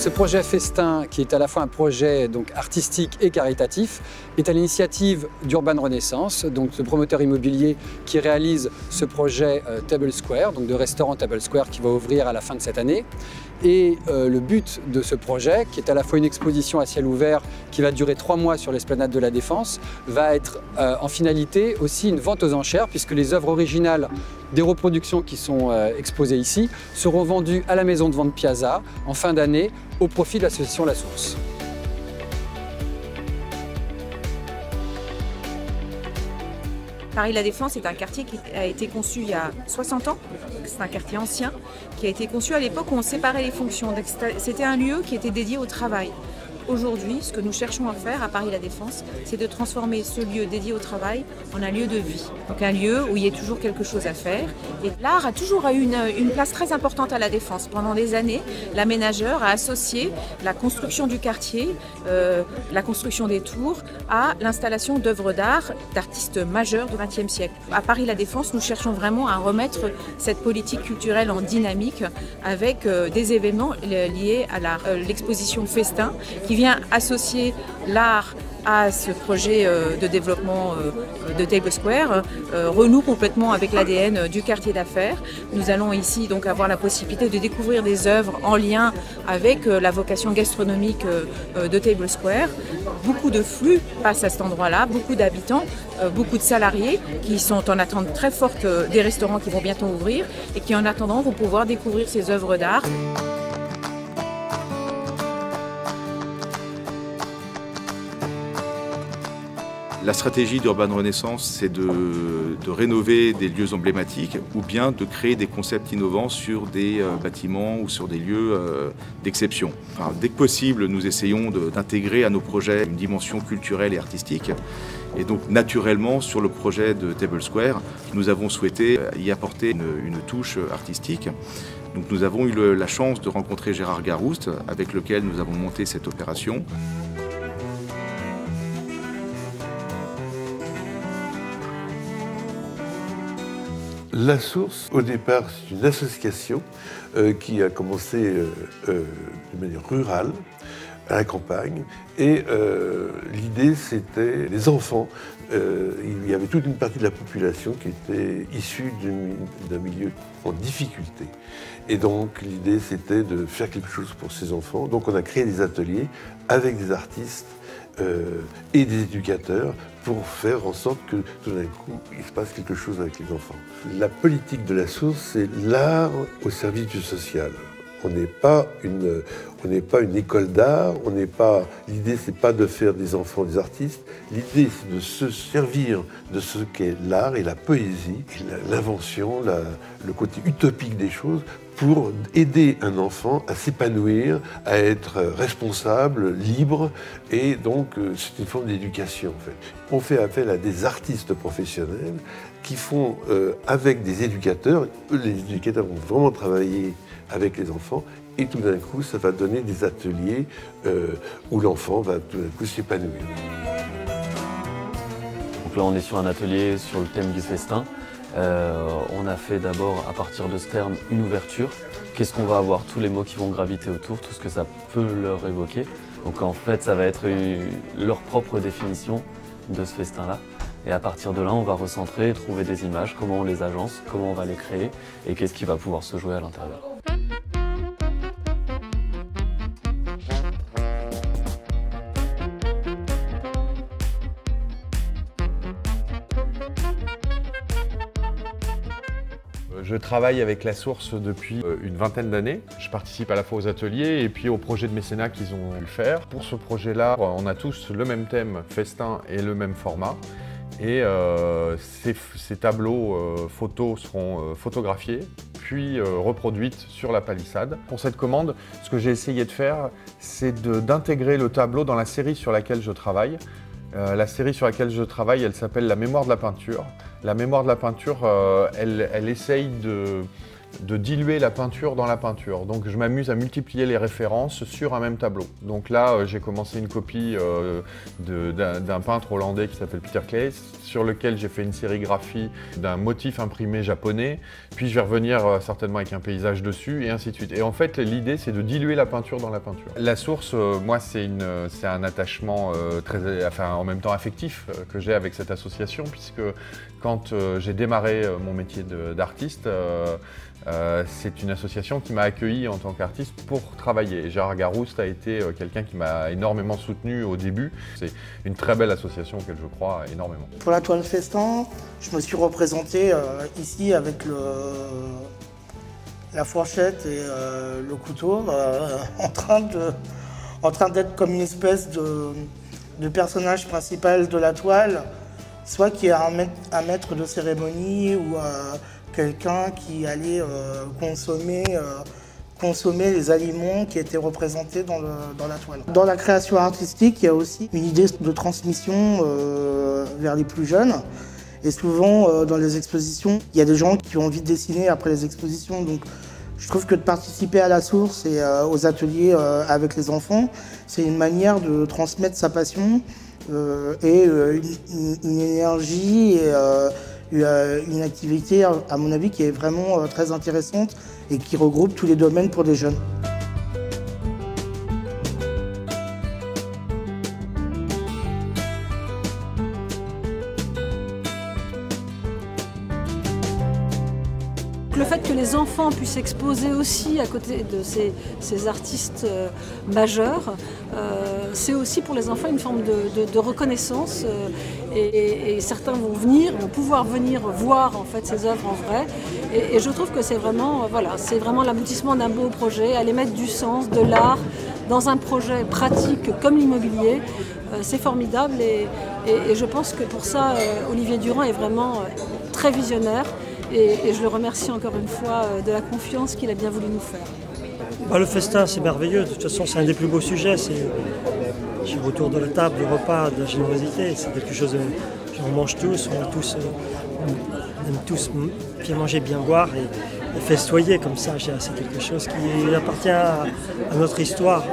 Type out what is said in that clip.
ce projet Festin, qui est à la fois un projet donc, artistique et caritatif, est à l'initiative d'Urban Renaissance, donc ce promoteur immobilier qui réalise ce projet Table Square, donc de restaurant Table Square qui va ouvrir à la fin de cette année. Et le but de ce projet, qui est à la fois une exposition à ciel ouvert qui va durer 3 mois sur l'esplanade de la Défense, va être en finalité aussi une vente aux enchères, puisque les œuvres originales des reproductions qui sont exposées ici seront vendues à la maison de vente Piazza en fin d'année au profit de l'association La Source. Paris La Défense est un quartier qui a été conçu il y a 60 ans, c'est un quartier ancien, qui a été conçu à l'époque où on séparait les fonctions. C'était un lieu qui était dédié au travail. Aujourd'hui, ce que nous cherchons à faire à Paris La Défense, c'est de transformer ce lieu dédié au travail en un lieu de vie. Donc un lieu où il y a toujours quelque chose à faire. Et l'art a toujours eu une place très importante à La Défense. Pendant des années, l'aménageur a associé la construction du quartier, la construction des tours, à l'installation d'œuvres d'art d'artistes majeurs du XXe siècle. À Paris La Défense, nous cherchons vraiment à remettre cette politique culturelle en dynamique avec des événements liés à l'exposition Festin, qui vient associer l'art à ce projet de développement de Table Square, renoue complètement avec l'ADN du quartier d'affaires. Nous allons ici donc avoir la possibilité de découvrir des œuvres en lien avec la vocation gastronomique de Table Square. Beaucoup de flux passent à cet endroit-là, beaucoup d'habitants, beaucoup de salariés qui sont en attente très forte des restaurants qui vont bientôt ouvrir et qui en attendant vont pouvoir découvrir ces œuvres d'art. La stratégie d'Urban Renaissance, c'est de rénover des lieux emblématiques ou bien de créer des concepts innovants sur des bâtiments ou sur des lieux d'exception. Enfin, dès que possible, nous essayons d'intégrer à nos projets une dimension culturelle et artistique. Et donc, naturellement, sur le projet de Table Square, nous avons souhaité y apporter une touche artistique. Donc, nous avons eu la chance de rencontrer Gérard Garouste, avec lequel nous avons monté cette opération. La Source, au départ, c'est une association qui a commencé de manière rurale, à la campagne. Et l'idée, c'était les enfants. Il y avait toute une partie de la population qui était issue d'un milieu en difficulté. Et donc, l'idée, c'était de faire quelque chose pour ces enfants. Donc, on a créé des ateliers avec des artistes et des éducateurs pour faire en sorte que tout d'un coup, il se passe quelque chose avec les enfants. La politique de La Source, c'est l'art au service du social. On n'est pas une école d'art, l'idée c'est pas de faire des enfants des artistes, l'idée c'est de se servir de ce qu'est l'art et la poésie, l'invention, le côté utopique des choses pour aider un enfant à s'épanouir, à être responsable, libre, et donc c'est une forme d'éducation en fait. On fait appel à des artistes professionnels qui font avec des éducateurs, les éducateurs vont vraiment travailler avec les enfants, et tout d'un coup, ça va donner des ateliers où l'enfant va tout d'un coup s'épanouir. Donc là, on est sur un atelier sur le thème du festin. On a fait d'abord, à partir de ce terme, une ouverture. Qu'est-ce qu'on va avoir? Tous les mots qui vont graviter autour, tout ce que ça peut leur évoquer. Donc en fait, ça va être leur propre définition de ce festin-là. Et à partir de là, on va recentrer, trouver des images, comment on les agence, comment on va les créer et qu'est-ce qui va pouvoir se jouer à l'intérieur. Je travaille avec La Source depuis une vingtaine d'années. Je participe à la fois aux ateliers et puis aux projets de mécénat qu'ils ont pu faire. Pour ce projet-là, on a tous le même thème, festin, et le même format. Et ces tableaux photos seront photographiés, puis reproduites sur la palissade. Pour cette commande, ce que j'ai essayé de faire, c'est d'intégrer le tableau dans la série sur laquelle je travaille. La série sur laquelle je travaille, elle s'appelle La mémoire de la peinture. La mémoire de la peinture, elle essaye de diluer la peinture dans la peinture. Donc je m'amuse à multiplier les références sur un même tableau. Donc là, j'ai commencé une copie d'un peintre hollandais qui s'appelle Peter Claes, sur lequel j'ai fait une sérigraphie d'un motif imprimé japonais, puis je vais revenir certainement avec un paysage dessus, et ainsi de suite. Et en fait, l'idée, c'est de diluer la peinture dans la peinture. La source, moi, c'est un attachement en même temps affectif que j'ai avec cette association, puisque quand j'ai démarré mon métier d'artiste, c'est une association qui m'a accueilli en tant qu'artiste pour travailler. Et Gérard Garouste a été quelqu'un qui m'a énormément soutenu au début. C'est une très belle association auquel je crois énormément. Pour la toile Festin, je me suis représenté ici avec la fourchette et le couteau en train d'être comme une espèce de personnage principal de la toile, soit qui est un maître de cérémonie ou quelqu'un qui allait consommer les aliments qui étaient représentés dans la toile. Dans la création artistique, il y a aussi une idée de transmission vers les plus jeunes. Et souvent, dans les expositions, il y a des gens qui ont envie de dessiner après les expositions. Donc, je trouve que de participer à la source et aux ateliers avec les enfants, c'est une manière de transmettre sa passion et une énergie et une activité, à mon avis, qui est vraiment très intéressante et qui regroupe tous les domaines pour les jeunes. Le fait que les enfants puissent exposer aussi à côté de ces artistes majeurs, c'est aussi pour les enfants une forme de reconnaissance et certains vont pouvoir venir voir en fait ces œuvres en vrai et je trouve que c'est vraiment l'aboutissement d'un beau projet, aller mettre du sens, de l'art dans un projet pratique comme l'immobilier, c'est formidable et je pense que pour ça Olivier Durand est vraiment très visionnaire. Et je le remercie encore une fois de la confiance qu'il a bien voulu nous faire. Le festin, c'est merveilleux. De toute façon, c'est un des plus beaux sujets. C'est autour de la table, du repas, de la générosité. C'est quelque chose. On mange tous, on aime tous bien manger, bien boire et festoyer comme ça. C'est quelque chose qui appartient à notre histoire.